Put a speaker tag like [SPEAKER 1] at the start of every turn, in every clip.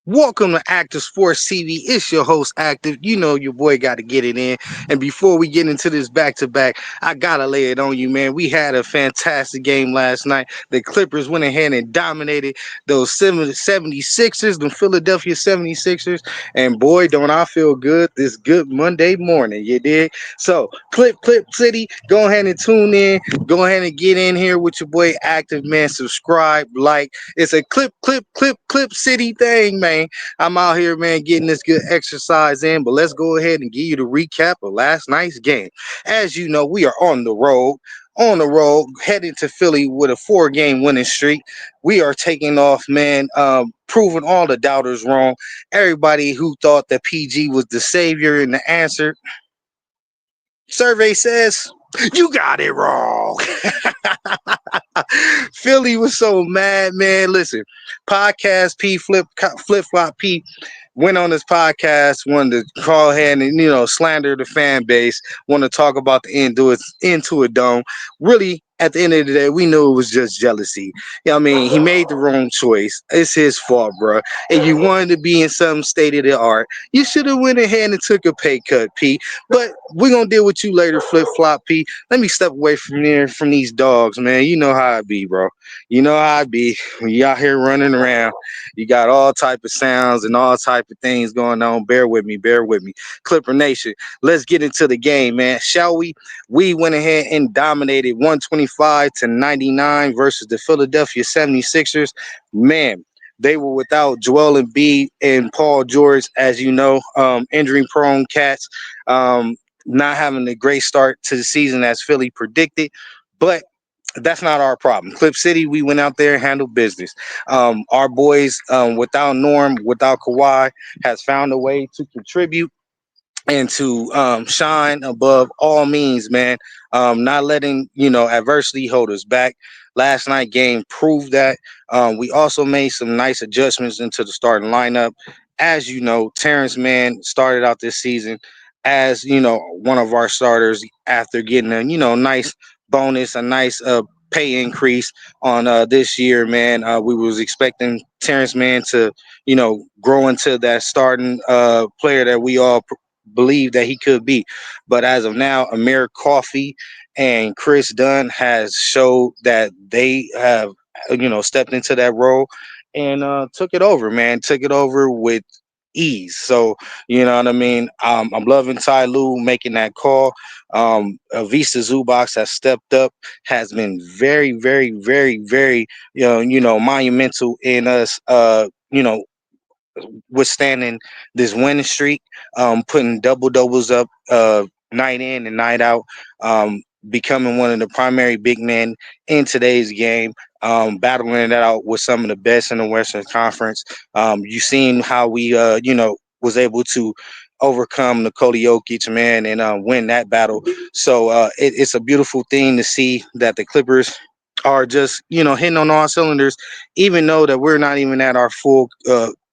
[SPEAKER 1] Welcome to Active Sports TV. It's your host, Active. You know your boy got to get it in. And before we get into this back to back, I got to lay it on you, man. We had a fantastic game last night. The Clippers went ahead and dominated those 76ers, the Philadelphia 76ers. And boy, don't I feel good this good Monday morning. You dig? So, Clip City, go ahead and tune in. Go ahead and get in here with your boy, Active, man. Subscribe, like. It's a clip city thing, man. I'm out here, man, getting this good exercise in. But let's go ahead and give you the recap of last night's game. As you know, we are on the road. On the road, heading to Philly with a 4-game winning streak. We are taking off, man, proving all the doubters wrong. Everybody who thought that PG was the savior and the answer, survey says you got it wrong. Philly was so mad, man. Listen, podcast P flip flop P went on this podcast, wanted to call ahead and slander the fan base, want to talk about the into a dome. Really, at the end of the day, we knew it was just jealousy. You know what I mean? He made the wrong choice. It's his fault, bro. And you wanted to be in some state of the art. You should have went ahead and took a pay cut, P. But we're gonna deal with you later, flip flop P. Let me step away from there from these dogs, man. You know how I be, bro. You know how I be when you out here running around. You got all type of sounds and all type of things going on. Bear with me, bear with me. Clipper Nation, let's get into the game, man. Shall we? We went ahead and dominated 125-99 versus the Philadelphia 76ers. Man, they were without Joel Embiid and Paul George, as you know, injury-prone cats. Not having a great start to the season as Philly predicted, but that's not our problem. Clip City, we went out there and handled business. Our boys, without Norm, without Kawhi, has found a way to contribute and to shine above all means, man. Not letting adversity hold us back. Last night game proved that. We also made some nice adjustments into the starting lineup. As you know, Terrence Mann started out this season as one of our starters after getting a nice bonus, a nice pay increase on this year, man. We was expecting Terrence Mann to grow into that starting player that we all believe that he could be. But as of now, Amir Coffey and Chris Dunn has showed that they have, stepped into that role and took it over, man. Took it over with ease. So, you know what I mean? I'm loving Ty Lue making that call. Vista Zubox has stepped up, has been very, very, very, very, monumental in us, withstanding this winning streak, putting double doubles up night in and night out, becoming one of the primary big men in today's game, battling it out with some of the best in the Western Conference. You seen how we, was able to overcome Nikola Jokic, man, and win that battle. So it's a beautiful thing to see that the Clippers are just, hitting on all cylinders, even though that we're not even at our full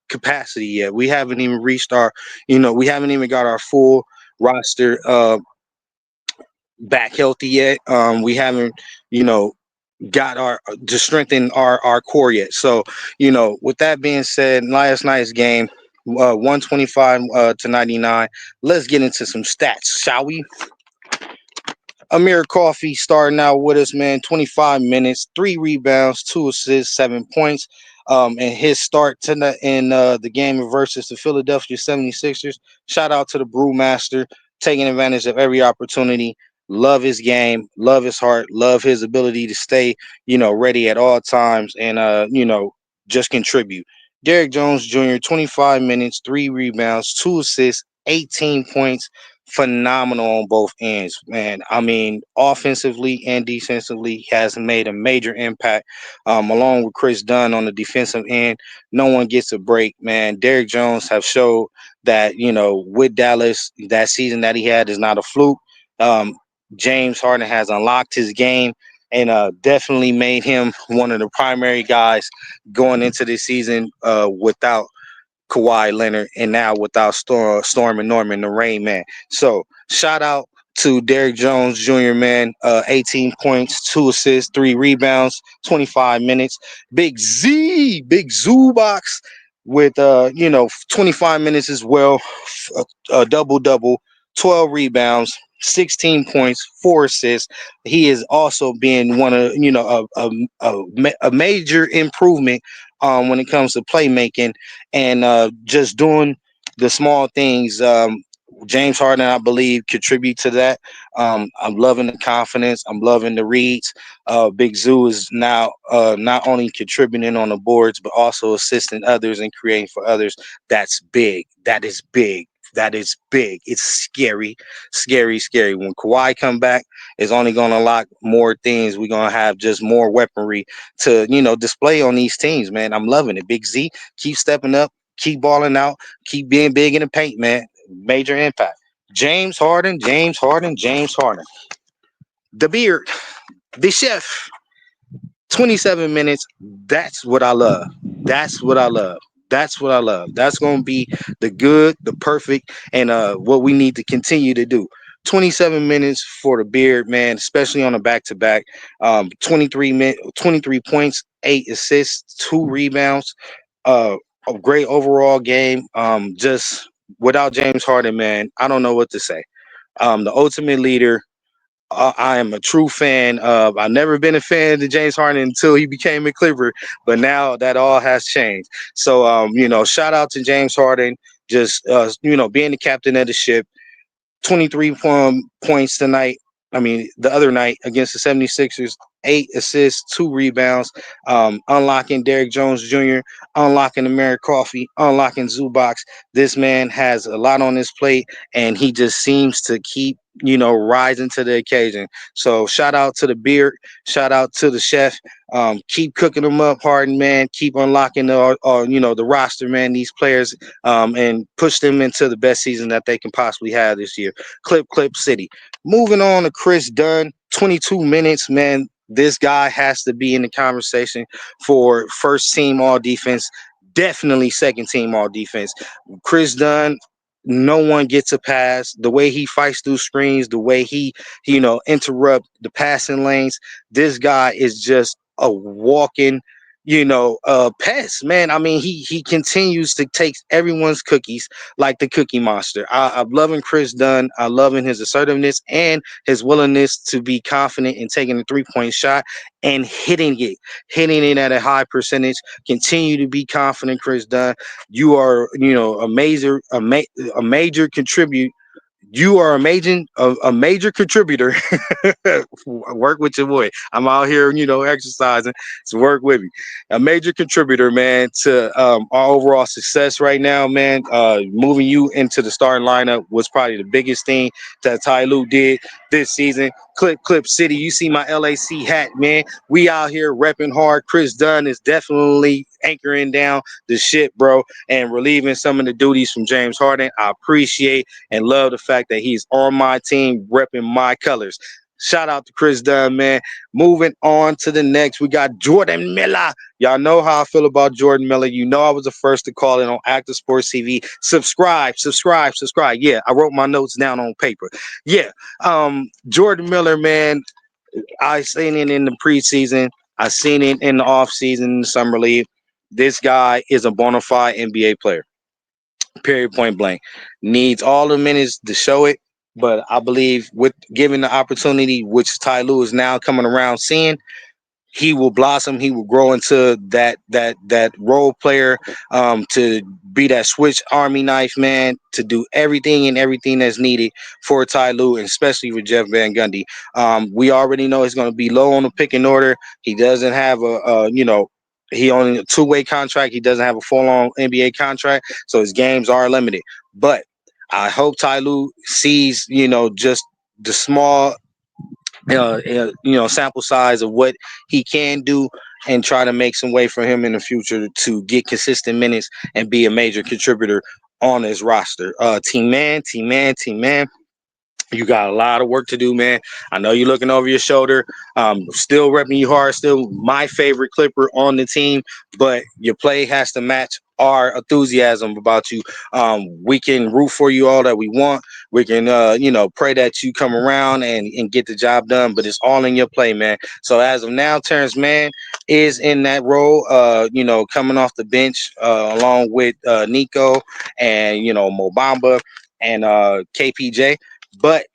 [SPEAKER 1] capacity yet. We haven't even reached our, we haven't even got our full roster back healthy yet. We haven't, you know, got our to strengthen our core yet. So, with that being said, last night's game, 125 to 99. Let's get into some stats, shall we? Amir Coffey starting out with us, man. 25 minutes, 3 rebounds, 2 assists, 7 points. And his start tonight in the game versus the Philadelphia 76ers. Shout out to the Brewmaster, taking advantage of every opportunity. Love his game, love his heart, love his ability to stay, ready at all times and just contribute. Derrick Jones Jr., 25 minutes, 3 rebounds, 2 assists, 18 points, phenomenal on both ends, man. I mean, offensively and defensively has made a major impact. Along with Chris Dunn on the defensive end, no one gets a break, man. Derrick Jones have showed that with Dallas, that season that he had is not a fluke. Um, James Harden has unlocked his game and definitely made him one of the primary guys going into this season without Kawhi Leonard, and now without Storm and Norman, the Rain Man. So shout out to Derrick Jones Jr., man. 18 points, 2 assists, 3 rebounds, 25 minutes. Big Zoo box. with 25 minutes as well, a double double, 12 rebounds, 16 points, 4 assists. He is also being one of a major improvement when it comes to playmaking and just doing the small things. James Harden, I believe, contribute to that. I'm loving the confidence. I'm loving the reads. Big Zoo is now not only contributing on the boards, but also assisting others and creating for others. That's big. That is big. That is big. It's scary, scary, scary. When Kawhi come back, it's only going to unlock more things. We're going to have just more weaponry to, display on these teams, man. I'm loving it. Big Z, keep stepping up, keep balling out, keep being big in the paint, man. Major impact. James Harden, James Harden, James Harden. The beard, the chef. 27 minutes. That's what I love. That's what I love. That's what I love. That's going to be the good, the perfect, and what we need to continue to do. 27 minutes for the beard, man, especially on a back to back. 23 points, 8 assists, 2 rebounds. A great overall game. Just without James Harden, man, I don't know what to say. The ultimate leader, I am a true fan of. I've never been a fan of James Harden until he became a Clipper, but now that all has changed. So, shout out to James Harden, just being the captain of the ship. 23 points tonight. I mean, the other night against the 76ers, 8 assists, 2 rebounds, unlocking Derrick Jones Jr., unlocking Americ Coffee, unlocking Zubox. This man has a lot on his plate, and he just seems to keep, rising to the occasion. So shout out to the beard, shout out to the chef. Keep cooking them up, Harden, man. Keep unlocking the roster, man. These players, and push them into the best season that they can possibly have this year. Clip City. Moving on to Chris Dunn, 22 minutes, man. This guy has to be in the conversation for first team all defense, definitely second team all defense. Chris Dunn, no one gets a pass. The way he fights through screens, the way he interrupt the passing lanes. This guy is just a walking pest, man. I mean, he continues to take everyone's cookies like the Cookie Monster. I'm loving Chris Dunn. I loving his assertiveness and his willingness to be confident in taking a 3-point shot and hitting it at a high percentage. Continue to be confident, Chris Dunn. You are, a major contribute. You are a major contributor. Work with your boy. I'm out here, exercising. So work with me. A major contributor, man, to our overall success right now, man. Moving you into the starting lineup was probably the biggest thing that Ty Lue did this season. Clip City. You see my LAC hat, man. We out here repping hard. Chris Dunn is definitely anchoring down the ship, bro, and relieving some of the duties from James Harden. I appreciate and love the fact that he's on my team, repping my colors. Shout out to Chris Dunn, man. Moving on to the next, we got Jordan Miller. Y'all know how I feel about Jordan Miller. You know I was the first to call it on Active Sports TV. Subscribe, subscribe, subscribe. Yeah, I wrote my notes down on paper. Yeah, Jordan Miller, man. I seen it in the preseason. I seen it in the offseason, the summer league. This guy is a bona fide NBA player. Period, point blank. Needs all the minutes to show it. But I believe with given the opportunity, which Ty Lue is now coming around seeing, he will blossom. He will grow into that role player, to be that switch army knife man, to do everything that's needed for Ty Lue, and especially with Jeff Van Gundy. We already know he's going to be low on the picking order. He doesn't have he only a two-way contract. He doesn't have a full-on NBA contract, so his games are limited. But I hope Ty Lue sees just the small sample size of what he can do, and try to make some way for him in the future to get consistent minutes and be a major contributor on his roster. Team man. You got a lot of work to do, man. I know you're looking over your shoulder. Still repping you hard. Still my favorite Clipper on the team, but your play has to match our enthusiasm about you. We can root for you all that we want. We can, pray that you come around and get the job done. But it's all in your play, man. So as of now, Terrence Mann is in that role. Coming off the bench along with Nico and Mobamba and KPJ. But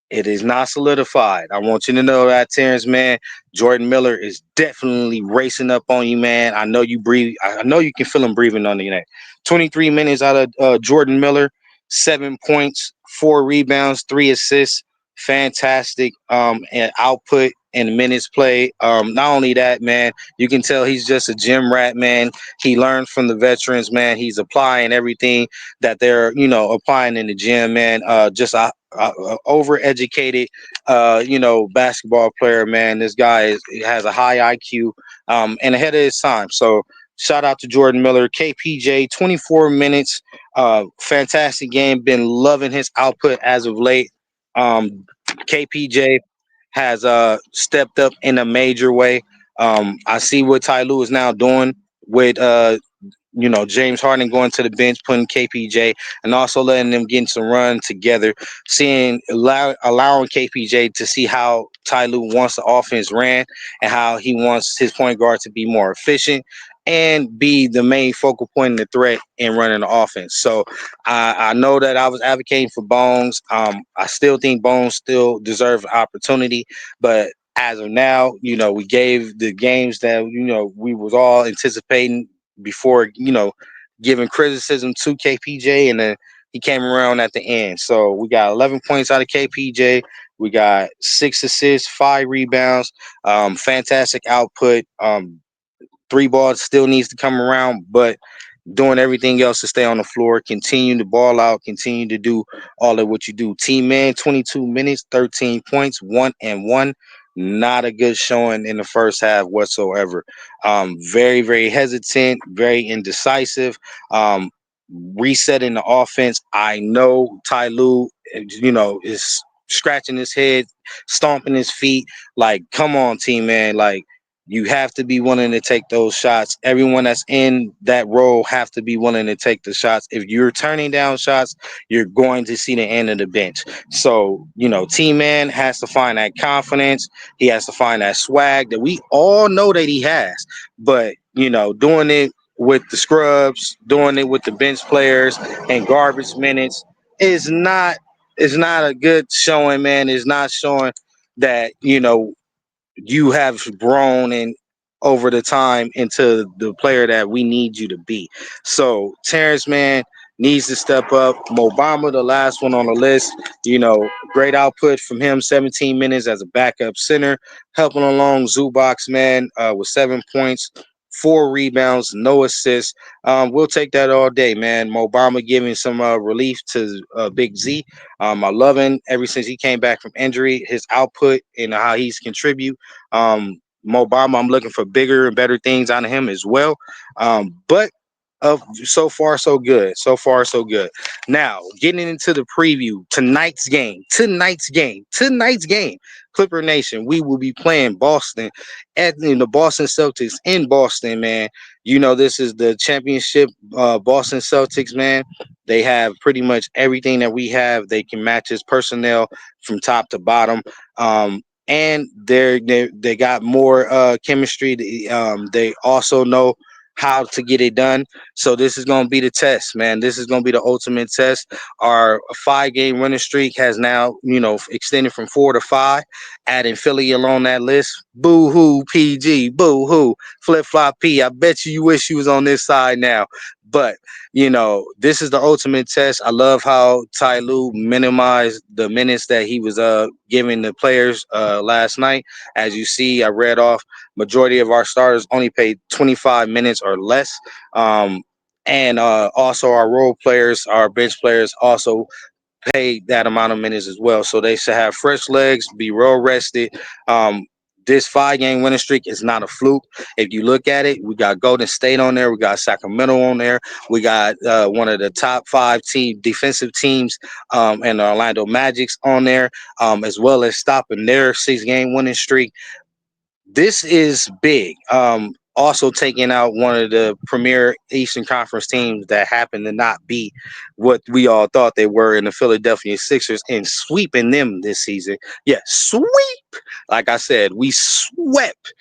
[SPEAKER 1] it is not solidified. I want you to know that, Terrence, man. Jordan Miller is definitely racing up on you, man. I know you breathe. I know you can feel him breathing on your neck. 23 minutes out of Jordan Miller, 7 points, 4 rebounds, 3 assists. Fantastic and output and minutes played. Not only that, man, you can tell he's just a gym rat, man. He learned from the veterans, man. He's applying everything that they're, applying in the gym, man. Just overeducated, basketball player, man. This guy has a high IQ and ahead of his time. So shout out to Jordan Miller, KPJ, 24 minutes, fantastic game. Been loving his output as of late. KPJ has stepped up in a major way. I see what Ty Lue is now doing with James Harden going to the bench, putting KPJ, and also letting them get some run together, allowing KPJ to see how Ty Lue wants the offense ran and how he wants his point guard to be more efficient and be the main focal point of the threat in running the offense. So I know that I was advocating for Bones. I still think Bones still deserves an opportunity, but as of now, we gave the games that we was all anticipating before giving criticism to KPJ, and then he came around at the end. So we got 11 points out of KPJ. We got 6 assists, 5 rebounds, fantastic output. 3 balls still needs to come around, but doing everything else to stay on the floor, continue to ball out, continue to do all of what you do. Team man, 22 minutes, 13 points, 1-1. Not a good showing in the first half whatsoever. Very, very hesitant, very indecisive. Resetting the offense. I know Ty Lue, is scratching his head, stomping his feet. Like, come on, team man. Like, you have to be willing to take those shots. Everyone that's in that role have to be willing to take the shots. If you're turning down shots, you're going to see the end of the bench. So, Team Man has to find that confidence. He has to find that swag that we all know that he has. But, doing it with the scrubs, doing it with the bench players and garbage minutes is not a good showing, man. It's not showing that, you have grown and over the time into the player that we need you to be. So Terrence, man, needs to step up. Mobama, the last one on the list, great output from him. 17 minutes as a backup center, helping along Zubox, man, with 7 points. 4 rebounds, no assists. We'll take that all day, man. Mobama giving some relief to Big Z. I love him ever since he came back from injury. His output and how he's contribute. Mobama, I'm looking for bigger and better things out of him as well. But so far so good. So far so good. Now getting into the preview, tonight's game. Clipper Nation, we will be playing Boston at the Boston Celtics in Boston, man. This is the championship Boston Celtics, man. They have pretty much everything that we have. They can match his personnel from top to bottom. And they got more chemistry. They also know how to get it done. So this is going to be the test, man. This is going to be the ultimate test. Our 5-game winning streak has now, extended from 4 to 5. Adding Philly along that list. Boo hoo, PG. Boo hoo, flip flop P. I bet you wish you was on this side now. But this is the ultimate test. I love how Ty Lue minimized the minutes that he was giving the players last night. As you see, I read off majority of our starters only played 25 minutes or less. And also our role players, our bench players also paid that amount of minutes as well. So they should have fresh legs, be well rested. This 5 game winning streak is not a fluke. If you look at it, we got Golden State on there, we got Sacramento on there, we got one of the top 5 defensive teams, and the Orlando Magic's on there, as well as stopping their 6 game winning streak. This is big. Also taking out one of the premier Eastern Conference teams that happened to not be what we all thought they were in the Philadelphia Sixers and sweeping them this season. Yeah, sweep. Like I said, we swept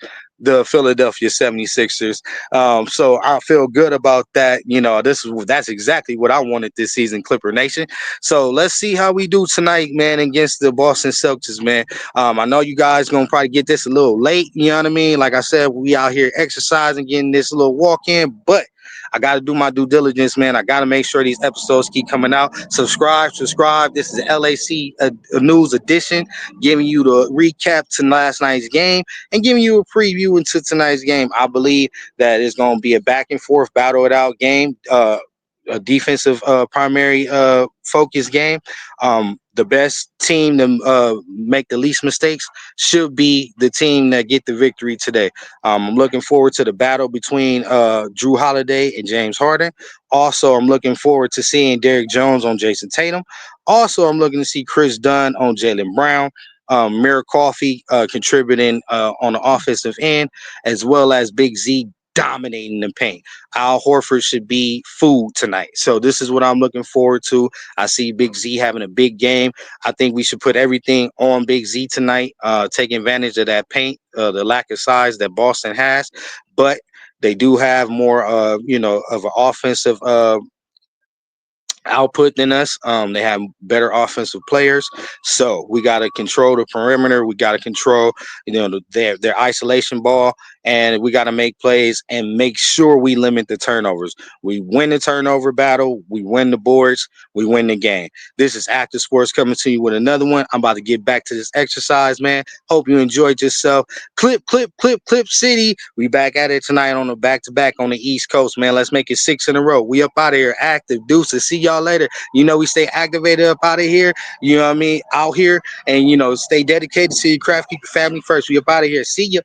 [SPEAKER 1] the Philadelphia 76ers. So I feel good about that. That's exactly what I wanted this season, Clipper Nation. So let's see how we do tonight, man, against the Boston Celtics, man. I know you guys gonna probably get this a little late. You know what I mean? Like I said, we out here exercising, getting this little walk in, but I got to do my due diligence, man. I got to make sure these episodes keep coming out. Subscribe. This is the LAC News Edition, giving you the recap to last night's game and giving you a preview into tonight's game. I believe that it's going to be a back and forth, battle it out game. A defensive primary focus game. The best team to make the least mistakes should be the team that get the victory today. I'm looking forward to the battle between Drew Holiday and James Harden. Also, I'm looking forward to seeing Derrick Jones on Jason Tatum. Also, I'm looking to see Chris Dunn on Jaylen Brown. Mir Coffee contributing on the offensive end, as well as Big Z dominating the paint. Al Horford should be food tonight. So this is what I'm looking forward to. I see Big Z having a big game. I think we should put everything on Big Z tonight, take advantage of that paint, the lack of size that Boston has. But they do have more, of an offensive output than us. They have better offensive players, so we got to control the perimeter. We got to control, their isolation ball, and we got to make plays and make sure we limit the turnovers. We win the turnover battle, we win the boards, we win the game. This is Active Sports coming to you with another one. I'm about to get back to this exercise, man. Hope you enjoyed yourself. Clip City. We back at it tonight on the back to back on the East Coast, man. Let's make it 6 in a row. We up out of here. Active deuces. See y'all later. We stay activated up out of here. You know what I mean? Out here, and stay dedicated to your craft. Keep your family first. We up out of here. See ya.